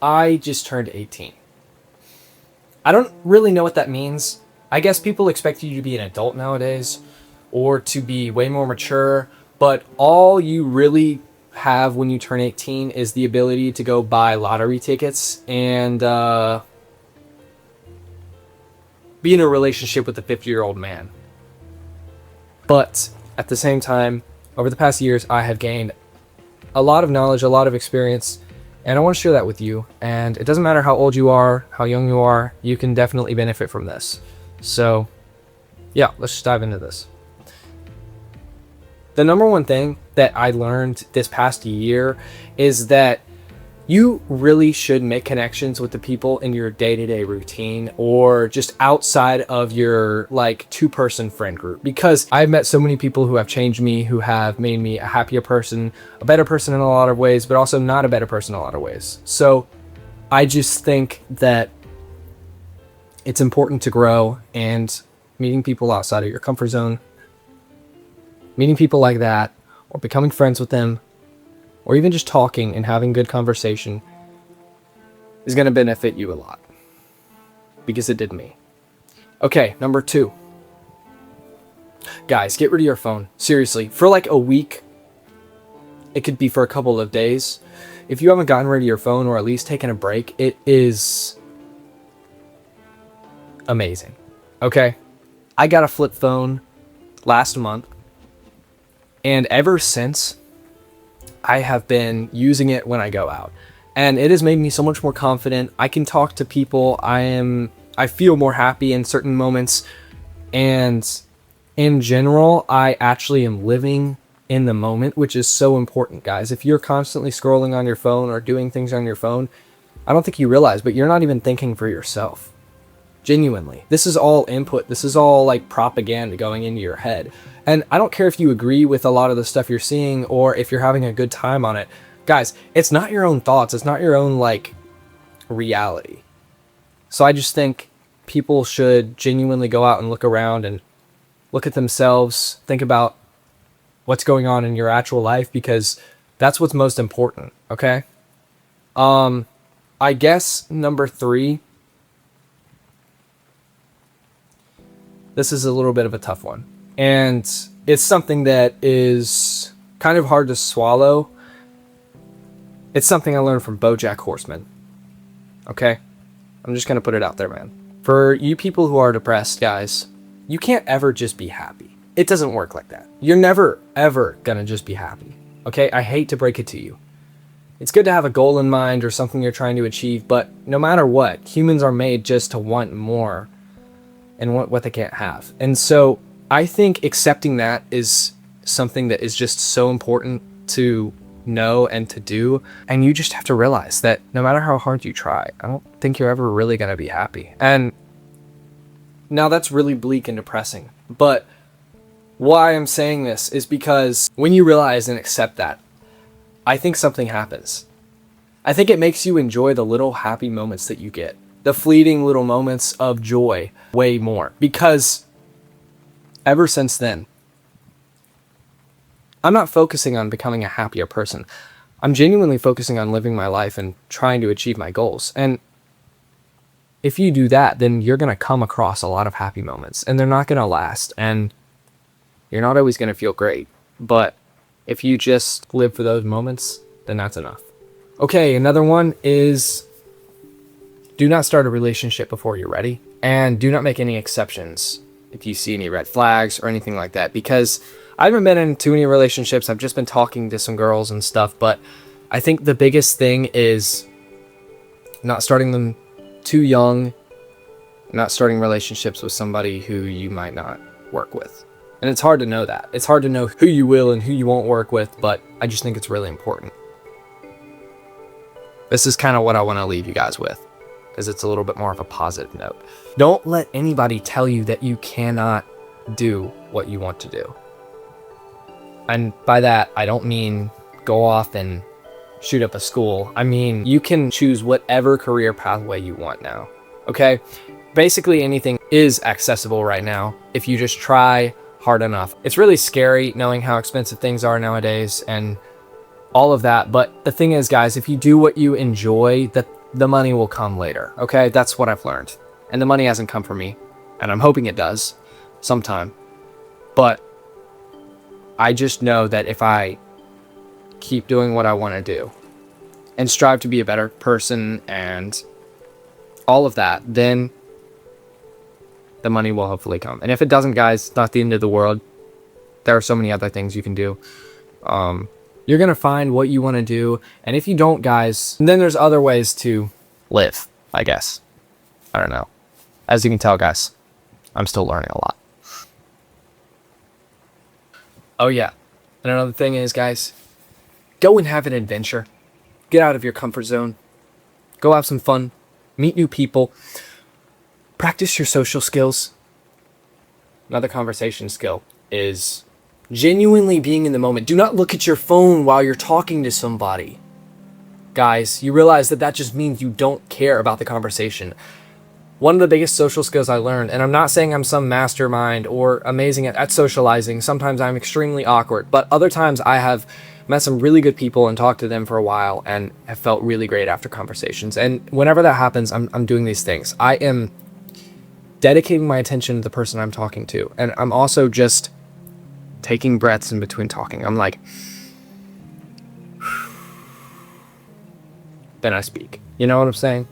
I just turned 18. I don't really know what that means. I guess people expect you to be an adult nowadays or to be way more mature, but all you really have when you turn 18 is the ability to go buy lottery tickets and be in a relationship with a 50-year-old man. But at the same time, over the past years, I have gained a lot of knowledge, a lot of experience, and I want to share that with you. And it doesn't matter how old you are, how young you are, you can definitely benefit from this. So, yeah, let's just dive into this. The number one thing that I learned this past year is that you really should make connections with the people in your day-to-day routine or just outside of your like two-person friend group, because I've met so many people who have changed me, who have made me a happier person, a better person in a lot of ways, but also not a better person in a lot of ways. So I just think that it's important to grow, and meeting people outside of your comfort zone, meeting people like that, or becoming friends with them, or even just talking and having good conversation is going to benefit you a lot, because it did me. Okay, number 2. Guys, get rid of your phone. Seriously, for like a week. It could be for a couple of days. If you haven't gotten rid of your phone or at least taken a break, it is amazing. Okay? I got a flip phone last month, and ever since, I have been using it when I go out, and it has made me so much more confident. I can talk to people. I feel more happy in certain moments, and in general, I actually am living in the moment, which is so important, guys. If you're constantly scrolling on your phone or doing things on your phone, I don't think you realize, but you're not even thinking for yourself. Genuinely. This is all input. This is all like propaganda going into your head. And I don't care if you agree with a lot of the stuff you're seeing or if you're having a good time on it. Guys, it's not your own thoughts. It's not your own like reality. So I just think people should genuinely go out and look around and look at themselves, think about what's going on in your actual life, because that's what's most important, okay? I guess number 3, this is a little bit of a tough one, and it's something that is kind of hard to swallow. It's something I learned from BoJack Horseman. Okay? I'm just gonna put it out there, man. For you people who are depressed, guys, you can't ever just be happy. It doesn't work like that. You're never, ever gonna just be happy. Okay? I hate to break it to you. It's good to have a goal in mind or something you're trying to achieve, but no matter what, humans are made just to want more and what they can't have. And so I think accepting that is something that is just so important to know and to do. And you just have to realize that no matter how hard you try, I don't think you're ever really going to be happy. And now that's really bleak and depressing. But why I'm saying this is because when you realize and accept that, I think something happens. I think it makes you enjoy the little happy moments that you get. The fleeting little moments of joy way more, because ever since then, I'm not focusing on becoming a happier person. I'm genuinely focusing on living my life and trying to achieve my goals. And if you do that, then you're going to come across a lot of happy moments, and they're not going to last, and you're not always going to feel great. But if you just live for those moments, then that's enough. Okay, another one is, do not start a relationship before you're ready, and do not make any exceptions if you see any red flags or anything like that, because I haven't been in too many relationships. I've just been talking to some girls and stuff, but I think the biggest thing is not starting them too young, not starting relationships with somebody who you might not work with. And it's hard to know that. It's hard to know who you will and who you won't work with, but I just think it's really important. This is kind of what I want to leave you guys with, because it's a little bit more of a positive note. Don't let anybody tell you that you cannot do what you want to do. And by that, I don't mean go off and shoot up a school. I mean, you can choose whatever career pathway you want now, okay? Basically anything is accessible right now if you just try hard enough. It's really scary knowing how expensive things are nowadays and all of that, but the thing is, guys, if you do what you enjoy, the money will come later, okay? That's what I've learned. And the money hasn't come for me, and I'm hoping it does sometime. But I just know that if I keep doing what I want to do and strive to be a better person and all of that, then the money will hopefully come. And if it doesn't, guys, it's not the end of the world. There are so many other things you can do. You're going to find what you want to do. And if you don't, guys, then there's other ways to live, I guess. I don't know. As you can tell, guys, I'm still learning a lot. Oh, yeah. And another thing is, guys, go and have an adventure. Get out of your comfort zone. Go have some fun. Meet new people. Practice your social skills. Another conversation skill is genuinely being in the moment. Do not look at your phone while you're talking to somebody. Guys, you realize that just means you don't care about the conversation. One of the biggest social skills I learned, and I'm not saying I'm some mastermind or amazing at socializing. Sometimes I'm extremely awkward, but other times I have met some really good people and talked to them for a while and have felt really great after conversations. And whenever that happens, I'm doing these things. I am dedicating my attention to the person I'm talking to. And I'm also just taking breaths in between talking. I'm like, then I speak. You know what I'm saying?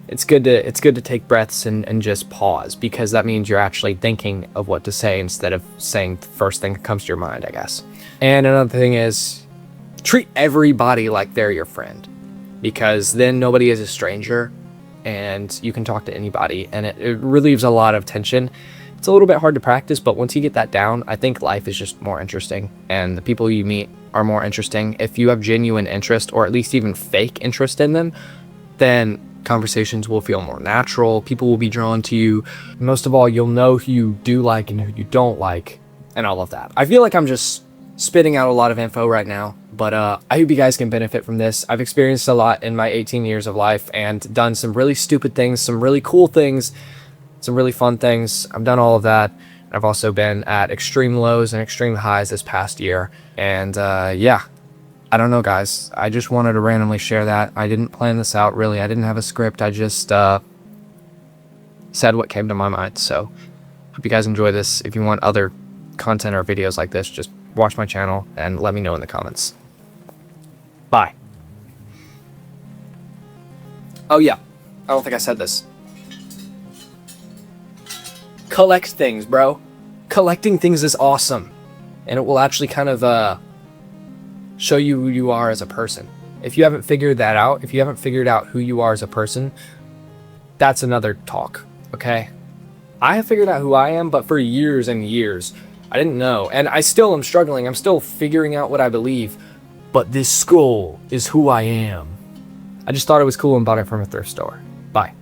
It's good to take breaths and just pause, because that means you're actually thinking of what to say instead of saying the first thing that comes to your mind, I guess. And another thing is, treat everybody like they're your friend, because then nobody is a stranger and you can talk to anybody, and it relieves a lot of tension. It's a little bit hard to practice, but once you get that down, I think life is just more interesting, and the people you meet are more interesting. If you have genuine interest, or at least even fake interest in them, then conversations will feel more natural. People will be drawn to you. Most of all, you'll know who you do like and who you don't like, and all of that. I feel like I'm just spitting out a lot of info right now, but I hope you guys can benefit from this. I've experienced a lot in my 18 years of life and done some really stupid things, some really cool things, some really fun things. I've done all of that. I've also been at extreme lows and extreme highs this past year. And yeah, I don't know, guys. I just wanted to randomly share that. I didn't plan this out, really. I didn't have a script. I just said what came to my mind. So hope you guys enjoy this. If you want other content or videos like this, just watch my channel and let me know in the comments. Bye. Oh yeah, I don't think I said this. Collect things, bro. Collecting things is awesome, and it will actually kind of show you who you are as a person. If you haven't figured that out, if you haven't figured out who you are as a person, that's another talk, okay? I have figured out who I am, but for years and years, I didn't know. And I still am struggling. I'm still figuring out what I believe. But this skull is who I am. I just thought it was cool and bought it from a thrift store. Bye.